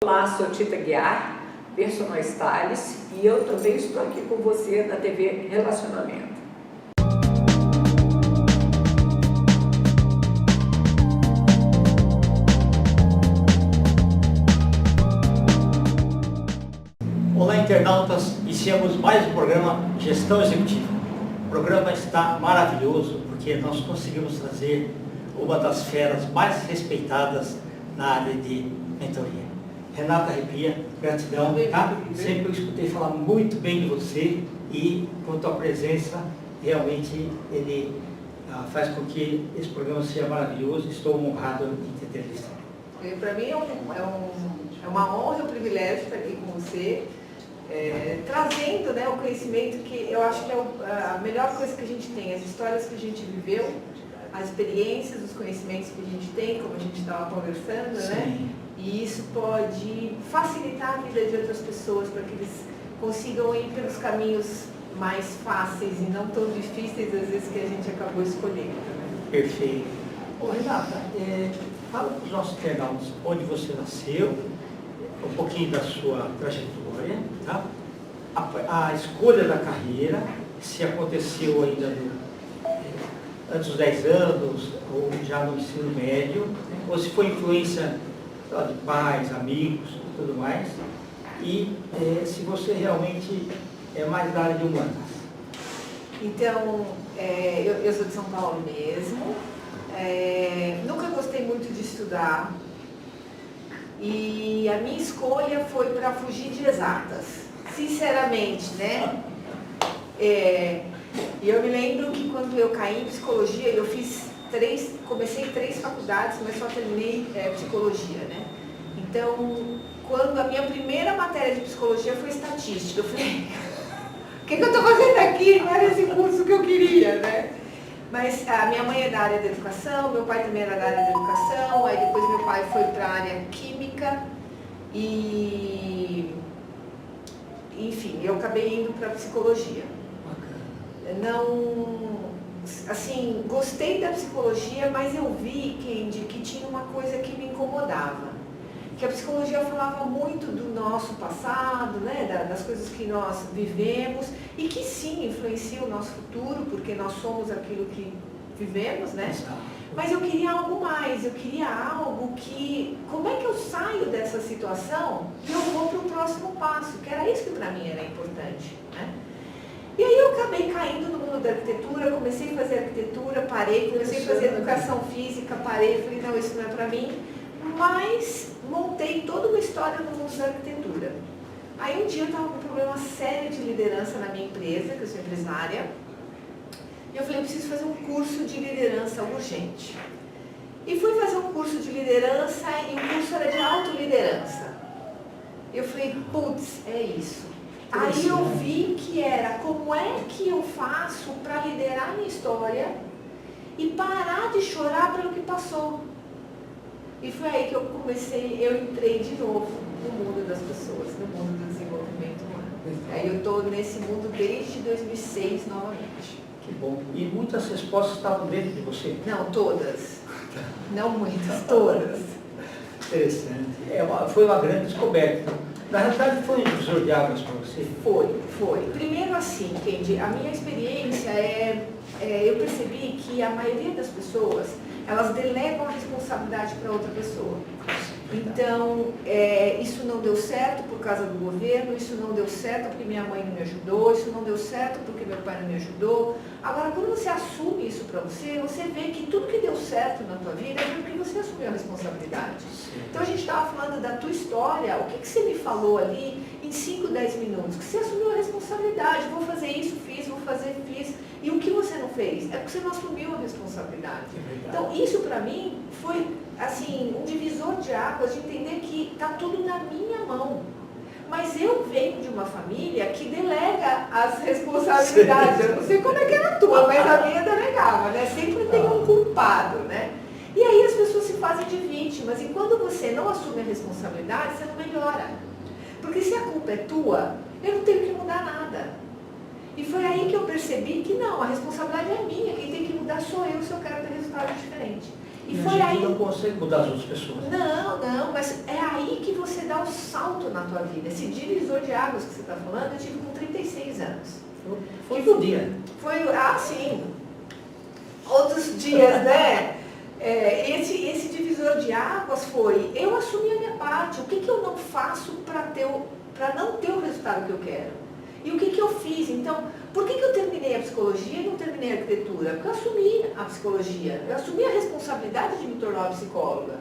Olá, sou Tita Guiar, personal stylist, e eu também estou aqui com você na TV Relacionamento. Olá, internautas, iniciamos mais um programa Gestão Executiva. O programa está maravilhoso porque nós conseguimos trazer uma das feras mais respeitadas na área de mentoria. Renata Arrepia, gratidão, tá? Sempre eu escutei falar muito bem de você e com a tua presença, realmente ele faz com que esse programa seja maravilhoso. Estou honrado em ter entrevistado. Para mim é uma honra e um privilégio estar aqui com você, trazendo, né, o conhecimento que eu acho que é a melhor coisa que a gente tem, as histórias que a gente viveu, as experiências, os conhecimentos que a gente tem, como a gente estava conversando, Sim. né? E isso pode facilitar a vida de outras pessoas para que eles consigam ir pelos caminhos mais fáceis e não tão difíceis, às vezes, que a gente acabou escolhendo. Né? Perfeito. Ô, Renata, fala para os nossos internautas onde você nasceu, um pouquinho da sua trajetória, tá? A escolha da carreira, se aconteceu ainda antes dos 10 anos, ou já no ensino médio, ou se foi influência de pais, amigos e tudo mais, e se você realmente é mais da área de humanas. Então, eu sou de São Paulo mesmo, nunca gostei muito de estudar, e a minha escolha foi para fugir de exatas, sinceramente, né? E eu me lembro que quando eu caí em psicologia, eu comecei 3 faculdades, mas só terminei psicologia, né? Então, quando a minha primeira matéria de psicologia foi estatística, eu falei, o que eu estou fazendo aqui? Não era esse curso que eu queria, né? Mas a minha mãe é da área da educação, meu pai também era da área da educação, aí depois meu pai foi para a área química e, enfim, eu acabei indo para psicologia. Não, assim, gostei da psicologia, mas eu vi, Kendi, que tinha uma coisa que me incomodava. Que a psicologia falava muito do nosso passado, né, das coisas que nós vivemos, e que sim, influencia o nosso futuro, porque nós somos aquilo que vivemos, né? Mas eu queria algo mais, eu queria algo que, como é que eu saio dessa situação e eu vou para o próximo passo, que era isso que para mim era importante, né? E aí eu acabei caindo no mundo da arquitetura, comecei a fazer arquitetura, parei, comecei a fazer educação física, parei, falei, não, isso não é para mim, mas montei toda uma história no mundo da arquitetura. Aí um dia eu estava com um problema sério de liderança na minha empresa, que eu sou empresária, e eu falei, eu preciso fazer um curso de liderança urgente. E fui fazer um curso de liderança, e o curso era de autoliderança. Eu falei, putz, é isso. Aí eu vi que era como é que eu faço para liderar a minha história e parar de chorar pelo que passou. E foi aí que eu entrei de novo no mundo das pessoas, no mundo do desenvolvimento humano. Aí eu estou nesse mundo desde 2006 novamente. Que bom. E muitas respostas estavam dentro de você? Não, todas. Não muitas, todas. Interessante. Foi uma grande descoberta. Na realidade, foi um divisor de águas para você? Foi. Primeiro assim, Kendi, a minha experiência eu percebi que a maioria das pessoas, elas delegam a responsabilidade para outra pessoa. Então, isso não deu certo por causa do governo, isso não deu certo porque minha mãe não me ajudou, isso não deu certo porque meu pai não me ajudou. Agora, quando você assume isso para você, você vê que tudo que deu certo na tua vida é porque você assumiu a responsabilidade. Então, a gente estava falando da tua história, o que você me falou ali em 5, 10 minutos? Que você assumiu a responsabilidade, vou fazer isso, fiz. E o que você não fez? É porque você não assumiu a responsabilidade. Então, isso para mim foi, assim, um divisor de águas de entender que está tudo na minha mão. Mas eu venho de uma família que delega as responsabilidades. Eu não sei como é que era a tua, mas a minha delegava, né? Sempre tem um culpado, né? E aí as pessoas se fazem de vítimas. E quando você não assume a responsabilidade, você não melhora. Porque se a culpa é tua, eu não tenho que mudar nada. E foi aí que eu percebi que não, a responsabilidade é minha, quem tem que mudar sou eu se eu quero ter resultado diferente. E a foi gente aí... não consegue mudar as outras pessoas. Não, mas é aí que você dá o salto na tua vida. Esse divisor de águas que você está falando, eu tive com 36 anos. Foi do dia. Foi, sim. Outros dias, né? Esse divisor de águas foi, eu assumi a minha parte. O que eu não faço para não ter o resultado que eu quero? E o que eu fiz? Então, por que eu terminei a psicologia e não terminei a arquitetura? Porque eu assumi a psicologia, eu assumi a responsabilidade de me tornar uma psicóloga.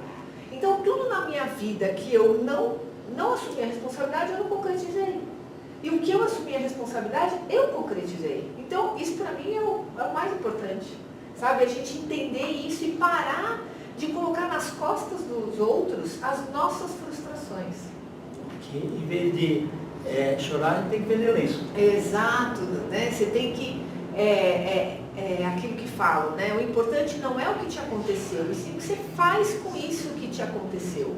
Então, tudo na minha vida que eu não assumi a responsabilidade, eu não concretizei. E o que eu assumi a responsabilidade, eu concretizei. Então, isso para mim é o mais importante. Sabe? A gente entender isso e parar de colocar nas costas dos outros as nossas frustrações. Porque em vez de chorar, a gente tem que vender lenço. Exato, né? Você tem que... aquilo que falam, né? O importante não é o que te aconteceu, e sim o que você faz com isso que te aconteceu.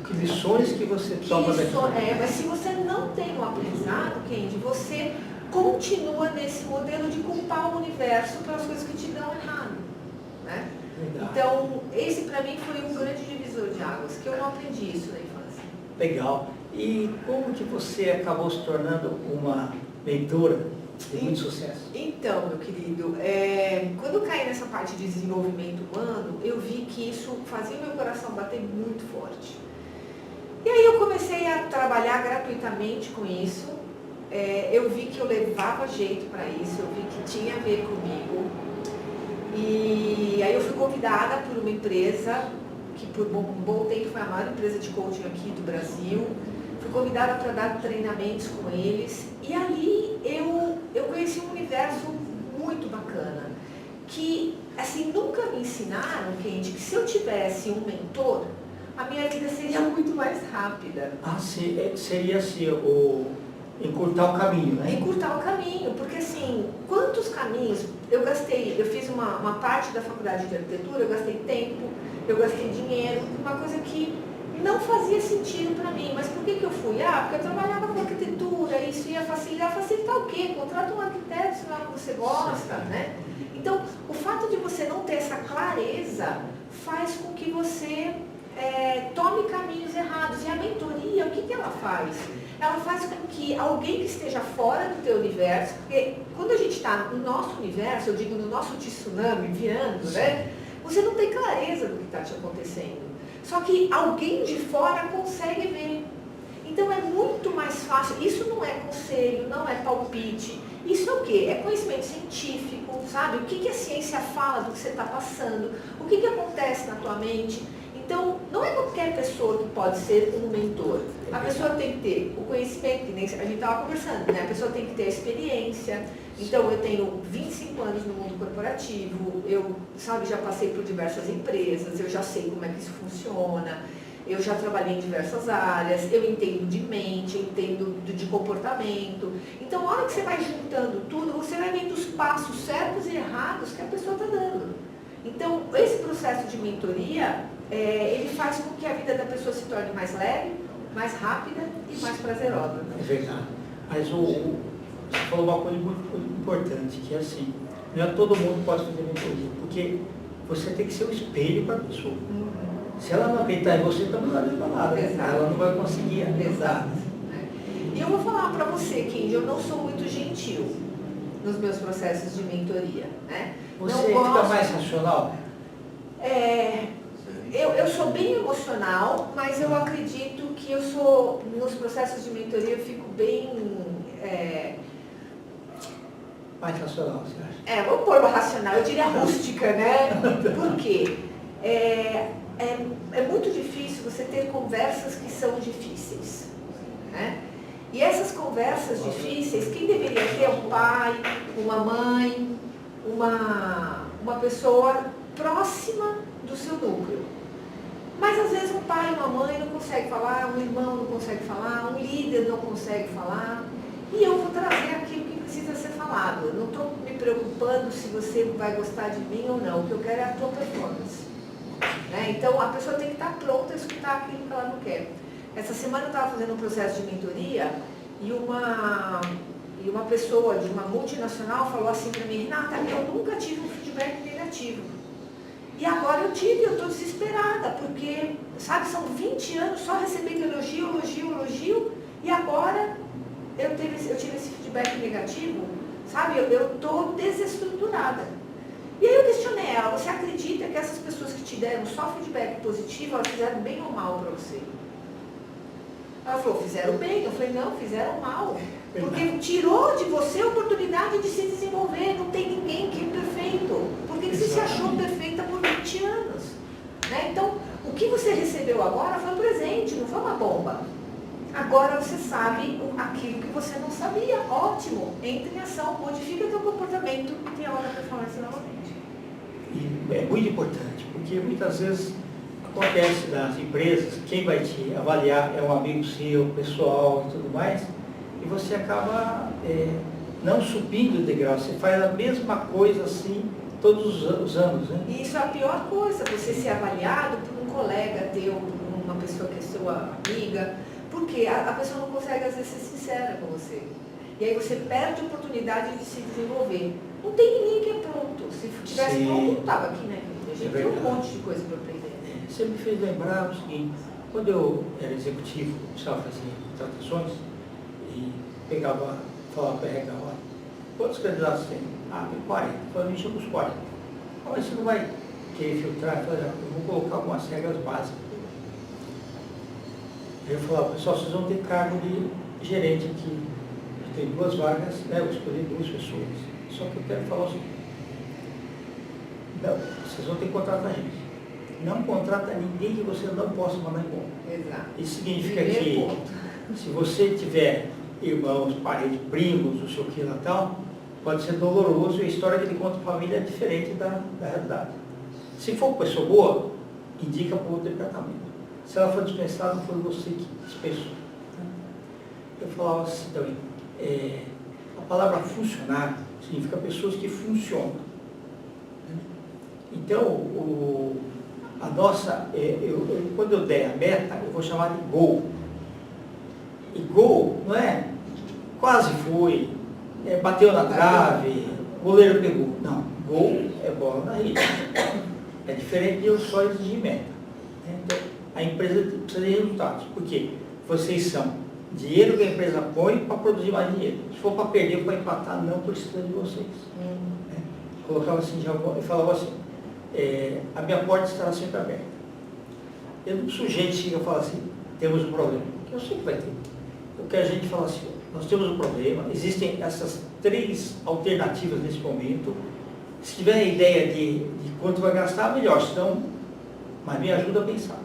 Que lições que você toma daqui. Mas se você não tem um aprendizado, Kendi, você continua nesse modelo de culpar o universo pelas coisas que te dão errado. Né? Então, esse para mim foi um grande divisor de águas, que eu não aprendi isso na infância. Legal. E como que você acabou se tornando uma mentora de muito sucesso? Então, meu querido, quando eu caí nessa parte de desenvolvimento humano, eu vi que isso fazia o meu coração bater muito forte. E aí eu comecei a trabalhar gratuitamente com isso. Eu vi que eu levava jeito para isso, eu vi que tinha a ver comigo. E aí eu fui convidada por uma empresa, que por um bom tempo foi a maior empresa de coaching aqui do Brasil. Fui convidada para dar treinamentos com eles. E ali eu conheci um universo muito bacana. Que, assim, nunca me ensinaram, Kendi, que se eu tivesse um mentor, a minha vida seria muito mais rápida. Seria assim, encurtar o caminho, né? Encurtar o caminho, porque assim, quantos caminhos eu fiz uma parte da faculdade de arquitetura, eu gastei tempo, eu gastei dinheiro, uma coisa que não fazia sentido para mim. Mas por que eu fui? Porque eu trabalhava com arquitetura, isso ia facilitar. Facilitar o quê? Contrata um arquiteto, se não é o que você gosta, né? Então, o fato de você não ter essa clareza faz com que você tome caminhos errados. E a mentoria, o que ela faz? Ela faz com que alguém que esteja fora do teu universo, porque quando a gente está no nosso universo, eu digo no nosso tsunami virando, né? Você não tem clareza do que está te acontecendo. Só que alguém de fora consegue ver. Então é muito mais fácil. Isso não é conselho, não é palpite. Isso é o quê? É conhecimento científico, sabe? O que a ciência fala do que você está passando? O que acontece na tua mente? Então, não é qualquer pessoa que pode ser um mentor. A pessoa tem que ter o conhecimento, que nem a gente estava conversando, né? A pessoa tem que ter a experiência. Então, eu tenho 25 anos no mundo corporativo, eu, já passei por diversas empresas, eu já sei como é que isso funciona, eu já trabalhei em diversas áreas, eu entendo de mente, eu entendo de comportamento. Então, a hora que você vai juntando tudo, você vai vendo os passos certos e errados que a pessoa está dando. Então, esse processo de mentoria, ele faz com que a vida da pessoa se torne mais leve, mais rápida e mais prazerosa. É verdade. Mas você falou uma coisa muito importante, que é assim, não é todo mundo pode fazer mentoria, porque você tem que ser o espelho para a pessoa. Se ela não acreditar em você, então não vai adiantar nada. Ela não vai conseguir ajudar. E eu vou falar para você, Kendi, eu não sou muito gentil nos meus processos de mentoria, né? Você fica mais racional? Eu sou bem emocional, mas eu acredito que eu sou, nos processos de mentoria, eu fico bem... Mais racional, você acha? Vamos pôr uma racional, eu diria rústica, né? Por quê? É muito difícil você ter conversas que são difíceis, né? E essas conversas difíceis, quem deveria ter é um pai, uma mãe, uma pessoa próxima do seu núcleo. Mas às vezes um pai e uma mãe não conseguem falar, um irmão não consegue falar, um líder não consegue falar. E eu vou trazer aquilo que precisa ser falado. Eu não estou me preocupando se você vai gostar de mim ou não. O que eu quero é a tua performance. Né? Então a pessoa tem que estar pronta a escutar aquilo que ela não quer. Essa semana eu estava fazendo um processo de mentoria e uma pessoa de uma multinacional falou assim para mim: Renata, eu nunca tive um feedback negativo. E agora eu estou desesperada, porque, sabe, são 20 anos só recebendo elogio, e agora eu tive esse feedback negativo, sabe, eu estou desestruturada. E aí eu questionei ela, você acredita que essas pessoas que te deram só feedback positivo, elas fizeram bem ou mal para você? Ela falou, fizeram bem. Eu falei, não, fizeram mal. Porque tirou de você a oportunidade de se desenvolver. Não tem ninguém que é perfeito. Por que você se achou perfeita por 20 anos? Né? Então, o que você recebeu agora foi um presente, não foi uma bomba. Agora você sabe aquilo que você não sabia. Ótimo. Entre em ação, modifica o seu comportamento e tenha outra performance novamente. E é muito importante, porque muitas vezes acontece nas empresas, quem vai te avaliar é um amigo seu, pessoal e tudo mais, e você acaba não subindo o degrau, você faz a mesma coisa assim todos os anos, né? E isso é a pior coisa, você ser avaliado por um colega teu, por uma pessoa que é sua amiga, porque a pessoa não consegue às vezes ser sincera com você. E aí você perde a oportunidade de se desenvolver. Não tem ninguém que é pronto. Se tivesse pronto, não estava aqui, né? A gente tem um monte de coisa para aprender. Você me fez lembrar o seguinte, quando eu era executivo, precisava fazer contratações, e falava para o RH, olha, quantos candidatos tem? Ah, tem 40. Eu falei, me chama os 40. Mas você não vai querer filtrar? Eu falei, eu vou colocar algumas regras básicas. Eu falava, pessoal, vocês vão ter cargo de gerente aqui. Tem 2 vagas, né? Eu vou escolher 2 pessoas. Só que eu quero falar o seguinte, não, vocês vão ter que contratar gente. Não contrata ninguém que você não possa mandar embora. Exato. Isso significa que se você tiver irmãos, parentes, primos, não sei o que lá tal, pode ser doloroso e a história que ele conta para a família é diferente da realidade. Se for pessoa boa, indica para o outro departamento. Se ela for dispensada, não foi você que dispensou. Eu falava assim também, a palavra funcionário significa pessoas que funcionam. Então, a nossa, quando eu der a meta, eu vou chamar de gol. E gol não é quase foi, bateu na trave, o goleiro pegou. Não, gol é bola na rede. É diferente de eu só exigir meta. Então, a empresa precisa de resultados. Por quê? Vocês são dinheiro que a empresa põe para produzir mais dinheiro. Se for para perder ou para empatar, não precisa de vocês. Colocava assim, eu falava assim, a minha porta estará sempre aberta. E o sujeito chega e fala assim, temos um problema. Que eu sei que vai ter. O que a gente fala assim, nós temos um problema, existem essas 3 alternativas nesse momento. Se tiver a ideia de quanto vai gastar, melhor, senão, mas me ajuda a pensar.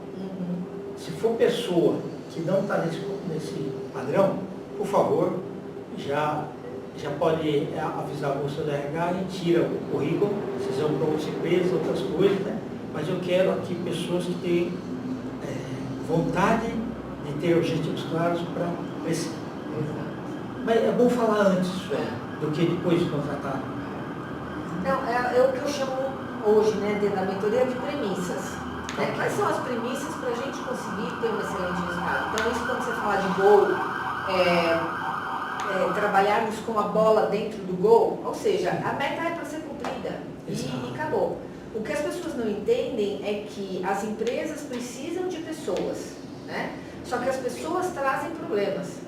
Se for pessoa que não está nesse padrão, por favor, já pode avisar a bolsa da RH e tira o currículo, vocês vão para outras empresas, outras coisas, né? Mas eu quero aqui pessoas que têm vontade de ter objetivos claros para crescer. Mas é bom falar antes do que depois de contratar. Não, é o que eu chamo hoje, né, dentro da mentoria, de premissas. Né? Quais são as premissas para a gente conseguir ter um excelente resultado? Então, isso quando você fala de gol, trabalharmos com a bola dentro do gol, ou seja, a meta é para ser cumprida e acabou. O que as pessoas não entendem é que as empresas precisam de pessoas, né? Só que as pessoas trazem problemas.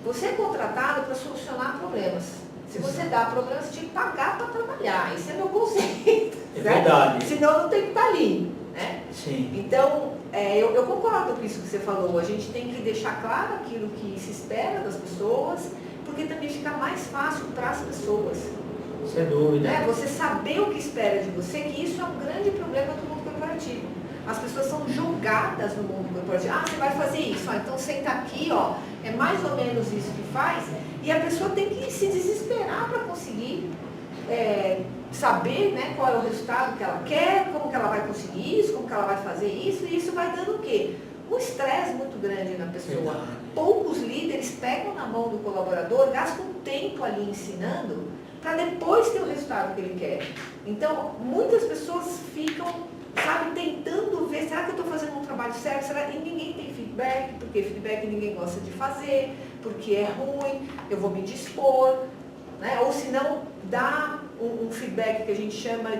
Você é contratado para solucionar problemas. Se você dá problemas, você tem que pagar para trabalhar. Esse é meu conceito. É verdade. Senão não tem que estar ali. Né? Sim. Então, eu concordo com isso que você falou. A gente tem que deixar claro aquilo que se espera das pessoas, porque também fica mais fácil para as pessoas. Sem dúvida. Né? Você saber o que espera de você, que isso é um grande problema do mundo corporativo. As pessoas são julgadas no mundo corporativo. Ah, você vai fazer isso, então senta aqui, ó, é mais ou menos isso que faz. E a pessoa tem que se desesperar para conseguir saber, né, qual é o resultado que ela quer, como que ela vai conseguir isso, como que ela vai fazer isso, e isso vai dando o quê? Um estresse muito grande na pessoa. Verdade. Poucos líderes pegam na mão do colaborador, gastam tempo ali ensinando, para depois ter o resultado que ele quer. Então, muitas pessoas ficam, sabe, tentando ver, será que eu estou fazendo um trabalho certo? Será que ninguém tem feedback? Porque feedback ninguém gosta de fazer, porque é ruim, eu vou me dispor, né? Ou se não, dá um feedback que a gente chama,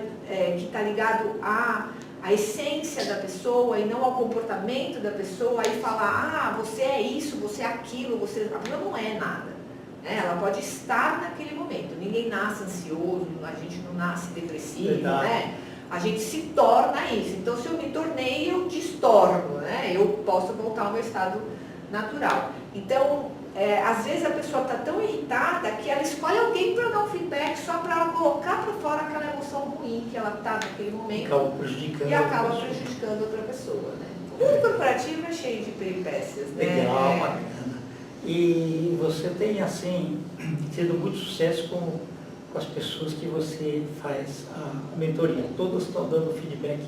que está ligado à essência da pessoa e não ao comportamento da pessoa, aí falar, você é isso, você é aquilo, você... A pessoa não é nada. Ela pode estar naquele momento. Ninguém nasce ansioso, a gente não nasce depressivo, né? A gente se torna isso. Então, se eu me tornei, eu distorno, né? Eu posso voltar ao meu estado natural. Então, às vezes a pessoa está tão irritada que ela escolhe alguém para dar um feedback só para ela colocar para fora aquela emoção ruim que ela está naquele momento e acaba prejudicando outra pessoa, né? O mundo corporativo é cheio de peripécias, né? Legal, bacana. E você tem, assim, tido muito sucesso com as pessoas que você faz a mentoria. Todas estão dando feedback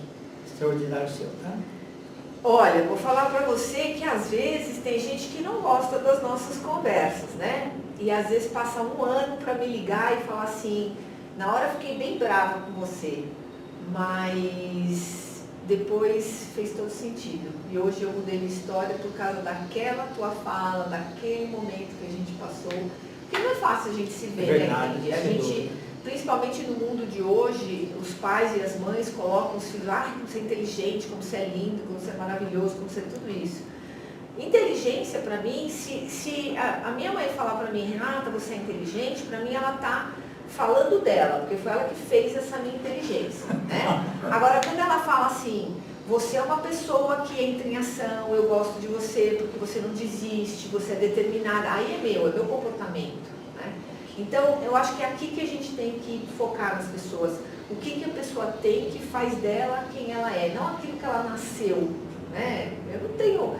extraordinário seu, tá? Olha, vou falar para você que às vezes tem gente que não gosta das nossas conversas, né? E às vezes passa um ano para me ligar e falar assim, na hora eu fiquei bem brava com você, mas depois fez todo sentido. E hoje eu mudei minha história por causa daquela tua fala, daquele momento que a gente passou. Porque não é fácil a gente se ver, verdade, né? A gente, principalmente no mundo de hoje, os pais e as mães colocam os filhos, como você é inteligente, como você é lindo, como você é maravilhoso, como você é tudo isso. Inteligência, para mim, se a minha mãe falar para mim, Renata, você é inteligente, para mim ela está falando dela, porque foi ela que fez essa minha inteligência, né? Agora, quando ela fala assim, você é uma pessoa que entra em ação, eu gosto de você porque você não desiste, você é determinada, aí é meu comportamento, né? Então, eu acho que é aqui que a gente tem que focar nas pessoas. O que a pessoa tem que faz dela quem ela é, não aquilo que ela nasceu, né? Eu não tenho,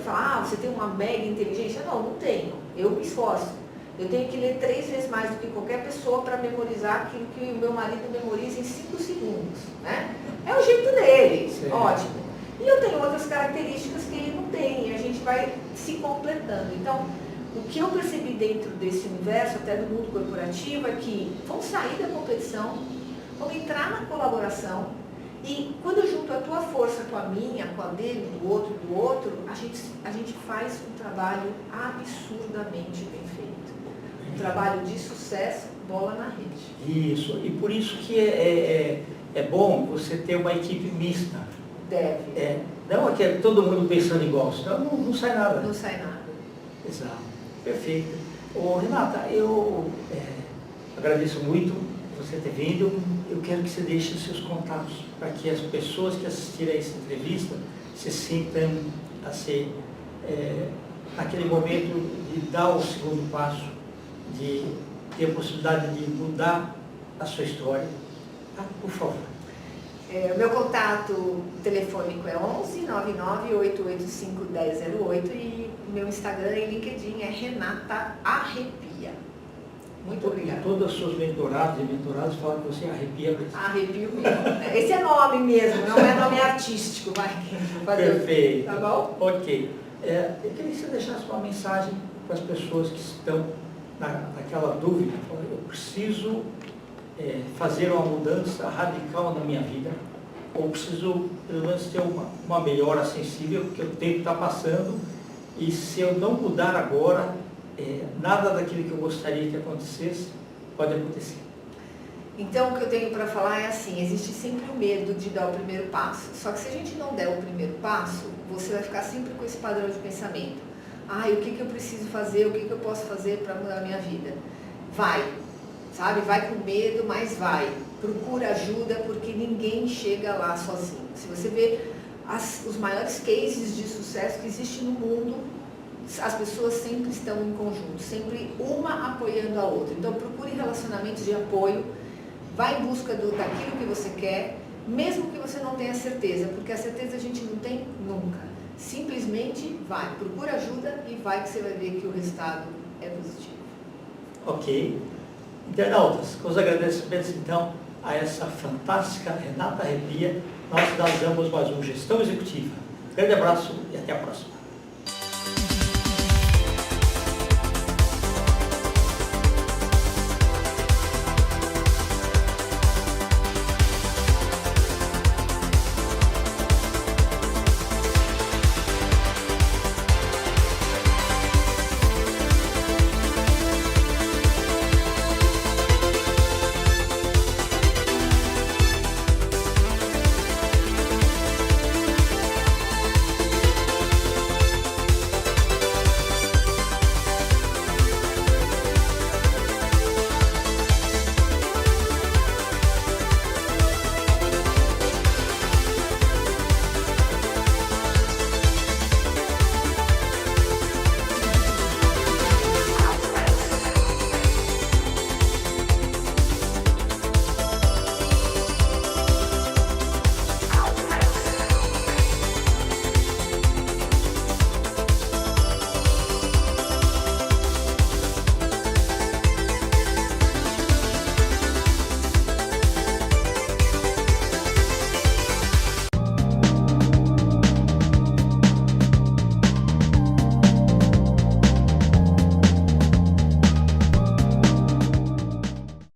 falar, você tem uma mega inteligência, não tenho, eu me esforço. Eu tenho que ler 3 vezes mais do que qualquer pessoa para memorizar aquilo que o meu marido memoriza em 5 segundos, né? É o jeito dele, sim. Ótimo. E eu tenho outras características que ele não tem, e a gente vai se completando. Então, o que eu percebi dentro desse universo, até do mundo corporativo, é que vão sair da competição, vão entrar na colaboração, e quando eu junto a tua força com a minha, com a dele, do outro, a gente faz um trabalho absurdamente bem feito. Um trabalho de sucesso, bola na rede. Isso, e por isso que é bom você ter uma equipe mista. Deve. Não é todo mundo pensando igual, senão não sai nada. Não sai nada. Exato, perfeito. Renata, eu agradeço muito você ter vindo. Eu quero que você deixe os seus contatos para que as pessoas que assistirem a essa entrevista se sintam assim, naquele momento de dar o segundo passo, de ter a possibilidade de mudar a sua história. Tá? Por favor. O meu contato telefônico é 11 99 885 1008 e meu Instagram e LinkedIn é Renata Arrepia. Muito obrigada. Todas as suas mentoradas e mentorados falam que você arrepia mesmo. Arrepio mesmo. Esse é nome mesmo, não é nome artístico. Perfeito. Tá bom? Ok. Eu queria que você deixasse uma mensagem para as pessoas que estão naquela dúvida. Eu preciso fazer uma mudança radical na minha vida, ou preciso pelo menos ter uma melhora sensível, porque o tempo está passando, e se eu não mudar agora, nada daquilo que eu gostaria que acontecesse pode acontecer. Então, o que eu tenho para falar é assim, existe sempre o medo de dar o primeiro passo. Só que se a gente não der o primeiro passo, você vai ficar sempre com esse padrão de pensamento. O que eu preciso fazer, o que eu posso fazer para mudar a minha vida? Vai, sabe? Vai com medo, mas vai. Procura ajuda, porque ninguém chega lá sozinho. Se você vê os maiores cases de sucesso que existem no mundo, as pessoas sempre estão em conjunto, sempre uma apoiando a outra. Então, procure relacionamentos de apoio, vá em busca daquilo que você quer, mesmo que você não tenha certeza, porque a certeza a gente não tem nunca. Simplesmente vai, procura ajuda e vai, que você vai ver que o resultado é positivo. Ok. Internautas, com os agradecimentos então a essa fantástica Renata Arrepia, nós damos mais um Gestão Executiva. Grande abraço e até a próxima.